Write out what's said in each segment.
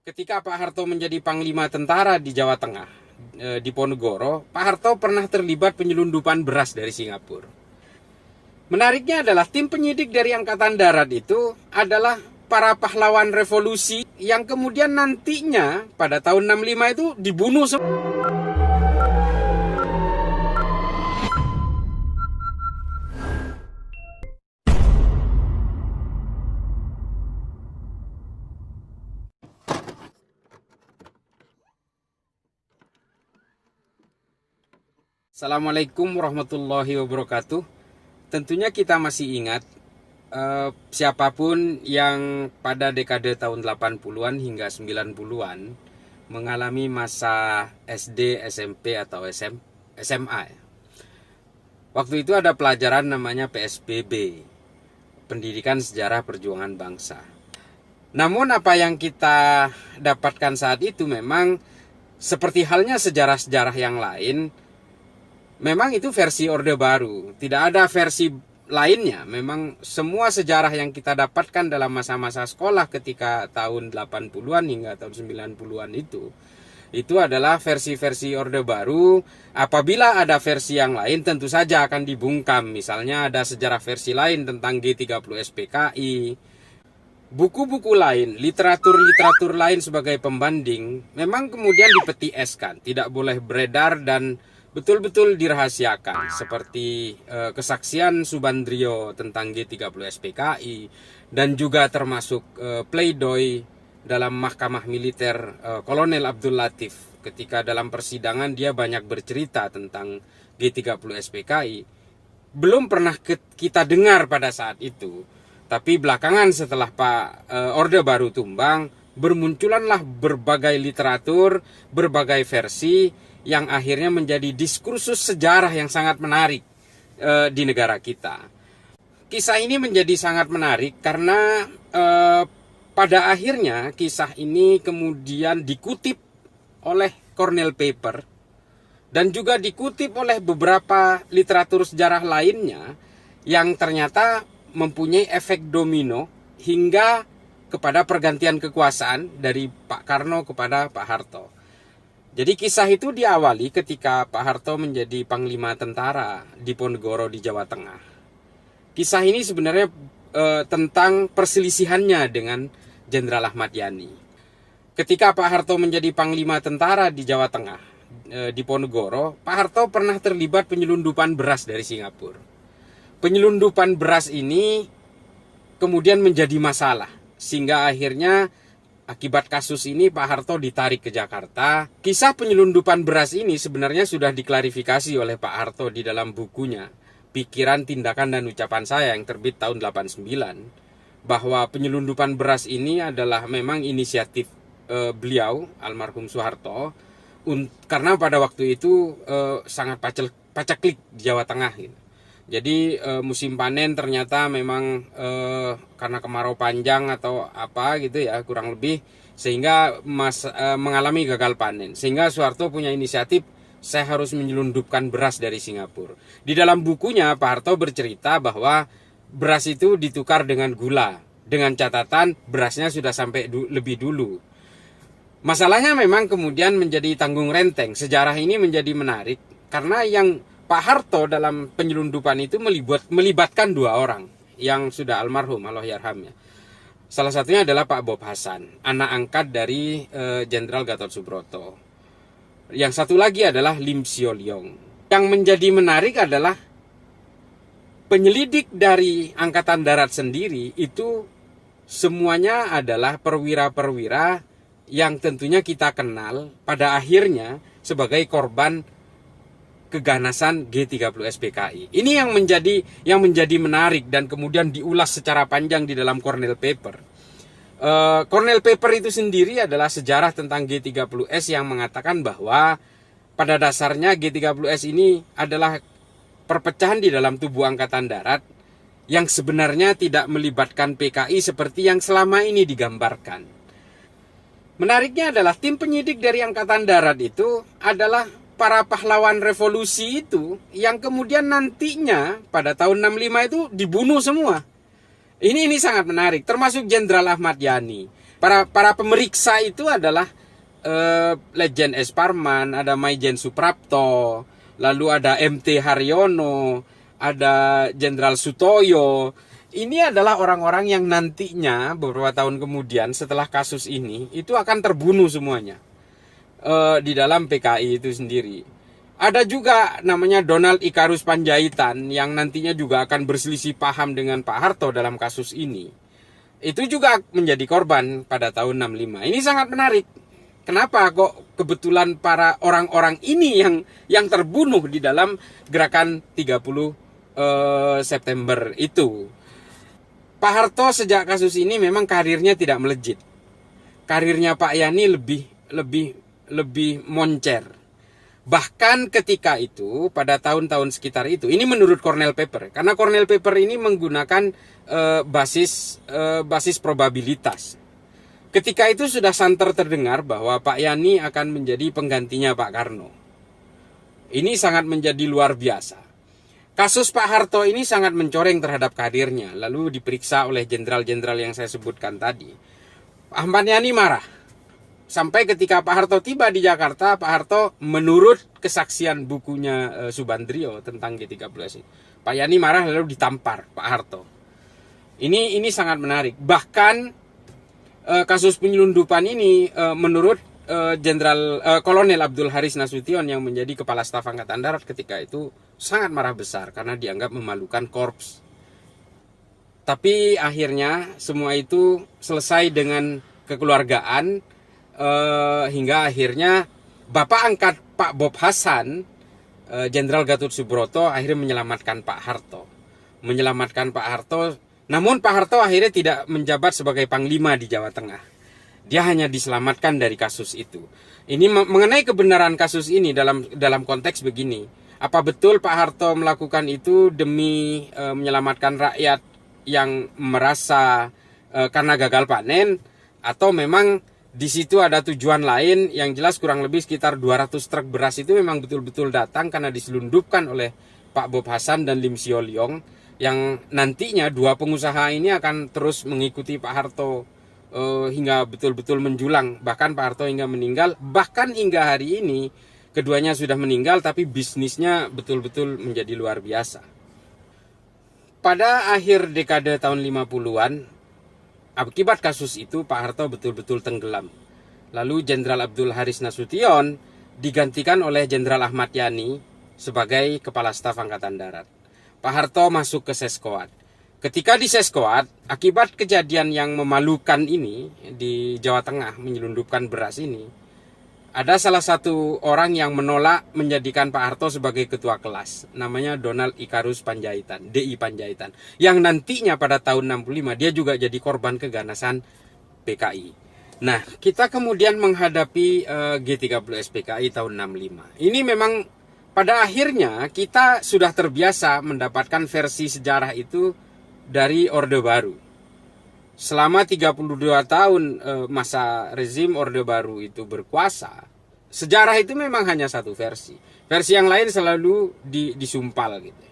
Ketika Pak Harto menjadi Panglima Tentara di Jawa Tengah, di Ponegoro, Pak Harto pernah terlibat penyelundupan beras dari Singapura. Menariknya adalah tim penyidik dari Angkatan Darat itu adalah para pahlawan revolusi yang kemudian nantinya pada tahun 65 itu dibunuh semua. Assalamualaikum warahmatullahi wabarakatuh. Tentunya kita masih ingat siapapun yang pada dekade tahun 80-an hingga 90-an mengalami masa SD, SMP atau SMA. Waktu itu ada pelajaran namanya PSBB, Pendidikan Sejarah Perjuangan Bangsa. Namun apa yang kita dapatkan saat itu memang seperti halnya sejarah-sejarah yang lain, memang itu versi Orde Baru, tidak ada versi lainnya. Memang semua sejarah yang kita dapatkan dalam masa-masa sekolah ketika tahun 80-an hingga tahun 90-an itu adalah versi-versi Orde Baru. Apabila ada versi yang lain tentu saja akan dibungkam. Misalnya ada sejarah versi lain tentang G30 SPKI, buku-buku lain, literatur-literatur lain sebagai pembanding memang kemudian dipeti eskan, tidak boleh beredar dan betul-betul dirahasiakan, seperti kesaksian Subandrio tentang G30 SPKI dan juga termasuk pleidoy dalam Mahkamah Militer Kolonel Abdul Latif ketika dalam persidangan dia banyak bercerita tentang G30 SPKI. Belum pernah kita dengar pada saat itu, tapi belakangan setelah Pak Orde Baru tumbang, bermunculanlah berbagai literatur, berbagai versi yang akhirnya menjadi diskursus sejarah yang sangat menarik di negara kita. Kisah ini menjadi sangat menarik karena pada akhirnya kisah ini kemudian dikutip oleh Cornell Paper dan juga dikutip oleh beberapa literatur sejarah lainnya yang ternyata mempunyai efek domino hingga kepada pergantian kekuasaan dari Pak Karno kepada Pak Harto. Jadi kisah itu diawali ketika Pak Harto menjadi Panglima Tentara di Ponegoro di Jawa Tengah. Kisah ini sebenarnya tentang perselisihannya dengan Jenderal Ahmad Yani. Ketika Pak Harto menjadi Panglima Tentara di Jawa Tengah, di Ponegoro, Pak Harto pernah terlibat penyelundupan beras dari Singapura. Penyelundupan beras ini kemudian menjadi masalah, sehingga akhirnya akibat kasus ini Pak Harto ditarik ke Jakarta. Kisah penyelundupan beras ini sebenarnya sudah diklarifikasi oleh Pak Harto di dalam bukunya Pikiran, Tindakan, dan Ucapan Saya yang terbit tahun 89, bahwa penyelundupan beras ini adalah memang inisiatif beliau, almarhum Soeharto, karena pada waktu itu sangat paceklik di Jawa Tengah gitu. Jadi musim panen ternyata memang karena kemarau panjang atau apa gitu ya kurang lebih, sehingga mengalami gagal panen. Sehingga Soeharto punya inisiatif, saya harus menyelundupkan beras dari Singapura. Di dalam bukunya Pak Harto bercerita bahwa beras itu ditukar dengan gula, dengan catatan berasnya sudah sampai lebih dulu. Masalahnya memang kemudian menjadi tanggung renteng. Sejarah ini menjadi menarik karena yang Pak Harto dalam penyelundupan itu melibatkan dua orang yang sudah almarhum, Allahyarhamnya. Salah satunya adalah Pak Bob Hasan, anak angkat dari Jenderal Gatot Subroto. Yang satu lagi adalah Lim Sio Leong. Yang menjadi menarik adalah penyelidik dari Angkatan Darat sendiri itu semuanya adalah perwira-perwira yang tentunya kita kenal pada akhirnya sebagai korban keganasan G30 SPKI. Ini yang menjadi menarik dan kemudian diulas secara panjang di dalam Cornell Paper. Cornell Paper itu sendiri adalah sejarah tentang G30S yang mengatakan bahwa pada dasarnya G30S ini adalah perpecahan di dalam tubuh Angkatan Darat yang sebenarnya tidak melibatkan PKI seperti yang selama ini digambarkan. Menariknya adalah tim penyidik dari Angkatan Darat itu adalah para pahlawan revolusi itu yang kemudian nantinya pada tahun 65 itu dibunuh semua. Ini sangat menarik, termasuk Jenderal Ahmad Yani. Para pemeriksa itu adalah Lejen S. Parman, ada Maijen Suprapto, lalu ada MT Haryono, ada Jenderal Sutoyo. Ini adalah orang-orang yang nantinya beberapa tahun kemudian setelah kasus ini itu akan terbunuh semuanya di dalam PKI itu sendiri. Ada juga namanya Donald Ikarus Panjaitan yang nantinya juga akan berselisih paham dengan Pak Harto dalam kasus ini. Itu juga menjadi korban pada tahun 65. Ini sangat menarik. Kenapa kok kebetulan para orang-orang ini yang terbunuh di dalam gerakan 30 September itu? Pak Harto sejak kasus ini memang karirnya tidak melejit. Karirnya Pak Yani lebih moncer. Bahkan ketika itu, pada tahun-tahun sekitar itu, ini menurut Cornell Paper, karena Cornell Paper ini menggunakan basis probabilitas. Ketika itu sudah santer terdengar bahwa Pak Yani akan menjadi penggantinya Pak Karno. Ini sangat menjadi luar biasa. Kasus Pak Harto ini sangat mencoreng terhadap karirnya, lalu diperiksa oleh jenderal-jenderal yang saya sebutkan tadi. Ahmad Yani marah. Sampai ketika Pak Harto tiba di Jakarta, Pak Harto menurut kesaksian bukunya Subandrio tentang G30S, Pak Yani marah lalu ditampar Pak Harto. Ini sangat menarik. Bahkan kasus penyelundupan ini menurut Kolonel Abdul Haris Nasution yang menjadi Kepala Staf Angkatan Darat ketika itu sangat marah besar karena dianggap memalukan korps. Tapi akhirnya semua itu selesai dengan kekeluargaan hingga akhirnya Bapak angkat Pak Bob Hasan, Jenderal Gatot Subroto akhirnya menyelamatkan Pak Harto. Namun Pak Harto akhirnya tidak menjabat sebagai Panglima di Jawa Tengah. Dia hanya diselamatkan dari kasus itu. Ini mengenai kebenaran kasus ini dalam konteks begini. Apa betul Pak Harto melakukan itu demi menyelamatkan rakyat yang merasa karena gagal panen, atau memang di situ ada tujuan lain? Yang jelas kurang lebih sekitar 200 truk beras itu memang betul-betul datang karena diselundupkan oleh Pak Bob Hasan dan Lim Sio Leong, yang nantinya dua pengusaha ini akan terus mengikuti Pak Harto hingga betul-betul menjulang. Bahkan Pak Harto hingga meninggal, bahkan hingga hari ini keduanya sudah meninggal, tapi bisnisnya betul-betul menjadi luar biasa. Pada akhir dekade tahun 50-an, akibat kasus itu Pak Harto betul-betul tenggelam. Lalu Jenderal Abdul Haris Nasution digantikan oleh Jenderal Ahmad Yani sebagai Kepala Staf Angkatan Darat. Pak Harto masuk ke Seskoad. Ketika di Seskoad, akibat kejadian yang memalukan ini di Jawa Tengah, menyelundupkan beras ini, ada salah satu orang yang menolak menjadikan Pak Harto sebagai ketua kelas. Namanya Donald Ikarus Panjaitan, DI Panjaitan. Yang nantinya pada tahun 65 dia juga jadi korban keganasan PKI. Nah, kita kemudian menghadapi G30S PKI tahun 65. Ini memang pada akhirnya kita sudah terbiasa mendapatkan versi sejarah itu dari Orde Baru. Selama 32 tahun masa rezim Orde Baru itu berkuasa, sejarah itu memang hanya satu versi. Versi yang lain selalu disumpal gitu.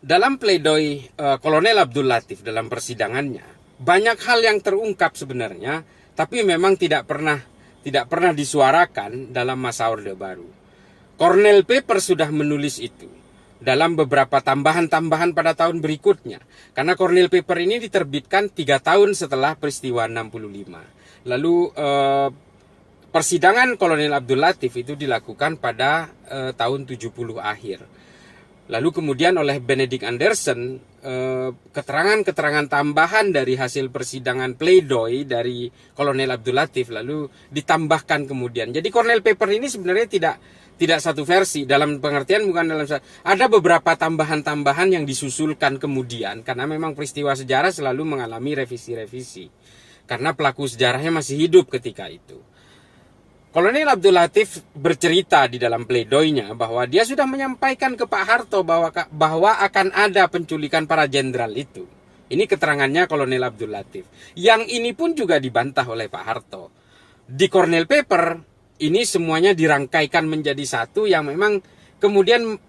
Dalam pledoi Kolonel Abdul Latif dalam persidangannya, banyak hal yang terungkap sebenarnya, tapi memang tidak pernah disuarakan dalam masa Orde Baru. Cornell Paper sudah menulis itu dalam beberapa tambahan-tambahan pada tahun berikutnya. Karena Cornell Paper ini diterbitkan 3 tahun setelah peristiwa 65. Lalu persidangan Kolonel Abdul Latif itu dilakukan pada tahun 70 akhir. Lalu kemudian oleh Benedict Anderson, keterangan-keterangan tambahan dari hasil persidangan pledoi dari Kolonel Abdul Latif lalu ditambahkan kemudian. Jadi Cornell Paper ini sebenarnya tidak satu versi, dalam pengertian bukan dalam, ada beberapa tambahan-tambahan yang disusulkan kemudian karena memang peristiwa sejarah selalu mengalami revisi-revisi karena pelaku sejarahnya masih hidup ketika itu. Kolonel Abdul Latif bercerita di dalam pledoinya bahwa dia sudah menyampaikan ke Pak Harto bahwa akan ada penculikan para jenderal itu. Ini keterangannya Kolonel Abdul Latif. Yang ini pun juga dibantah oleh Pak Harto. Di Cornell Paper ini semuanya dirangkaikan menjadi satu yang memang kemudian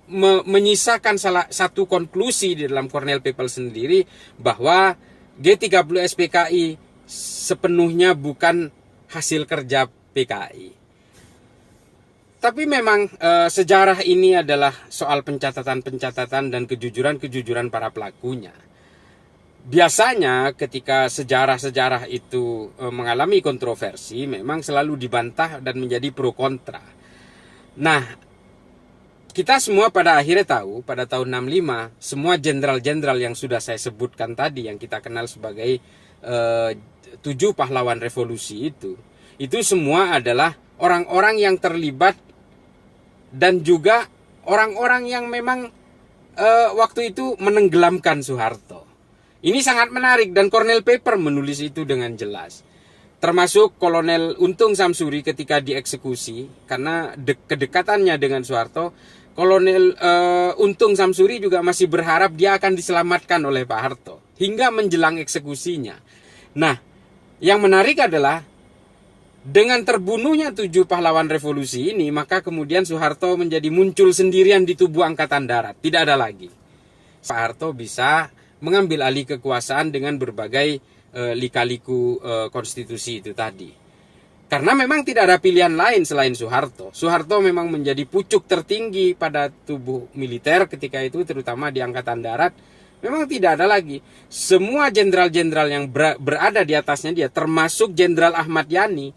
menyisakan salah satu konklusi di dalam Cornell Paper sendiri bahwa G30 SPKI sepenuhnya bukan hasil kerja PKI. Tapi memang sejarah ini adalah soal pencatatan-pencatatan dan kejujuran-kejujuran para pelakunya. Biasanya ketika sejarah-sejarah itu mengalami kontroversi, memang selalu dibantah dan menjadi pro kontra. Nah, kita semua pada akhirnya tahu pada tahun 65, semua jenderal-jenderal yang sudah saya sebutkan tadi, yang kita kenal sebagai 7 pahlawan revolusi itu semua adalah orang-orang yang terlibat dan juga orang-orang yang memang waktu itu menenggelamkan Soeharto. Ini sangat menarik dan Cornell Paper menulis itu dengan jelas. Termasuk Kolonel Untung Samsuri ketika dieksekusi, karena kedekatannya dengan Soeharto, Kolonel Untung Samsuri juga masih berharap dia akan diselamatkan oleh Pak Harto hingga menjelang eksekusinya. Nah, yang menarik adalah dengan terbunuhnya 7 pahlawan revolusi ini, maka kemudian Soeharto menjadi muncul sendirian di tubuh Angkatan Darat. Tidak ada lagi. Pak Harto bisa mengambil alih kekuasaan dengan berbagai lika-liku konstitusi itu tadi. Karena memang tidak ada pilihan lain selain Soeharto. Soeharto memang menjadi pucuk tertinggi pada tubuh militer ketika itu, terutama di Angkatan Darat. Memang tidak ada lagi. Semua jenderal-jenderal yang berada di atasnya dia, termasuk Jenderal Ahmad Yani,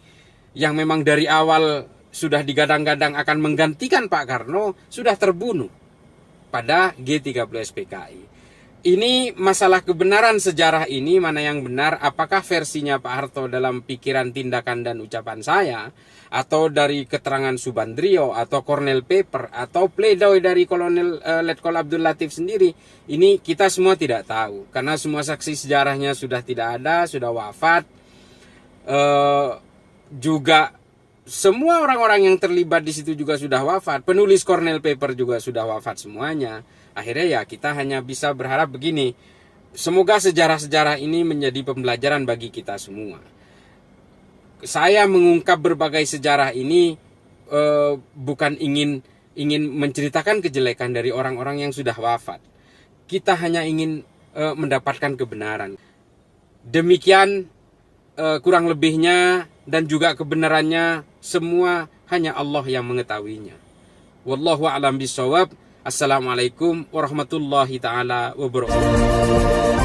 yang memang dari awal sudah digadang-gadang akan menggantikan Pak Karno, sudah terbunuh pada G30 SPKI. Ini masalah kebenaran sejarah ini, mana yang benar, apakah versinya Pak Harto dalam pikiran, tindakan, dan ucapan saya, atau dari keterangan Subandrio, atau Cornell Paper, atau pledoi dari Kolonel Letkol Abdul Latif sendiri. Ini kita semua tidak tahu, karena semua saksi sejarahnya sudah tidak ada, sudah wafat. Juga semua orang-orang yang terlibat di situ juga sudah wafat. Penulis Cornell Paper juga sudah wafat semuanya. Akhirnya ya kita hanya bisa berharap begini. Semoga sejarah-sejarah ini menjadi pembelajaran bagi kita semua. Saya mengungkap berbagai sejarah ini bukan ingin menceritakan kejelekan dari orang-orang yang sudah wafat. Kita hanya ingin mendapatkan kebenaran. Demikian kurang lebihnya, dan juga kebenarannya semua hanya Allah yang mengetahuinya. Wallahu a'lam bishawab. Assalamualaikum warahmatullahi taala wabarakatuh.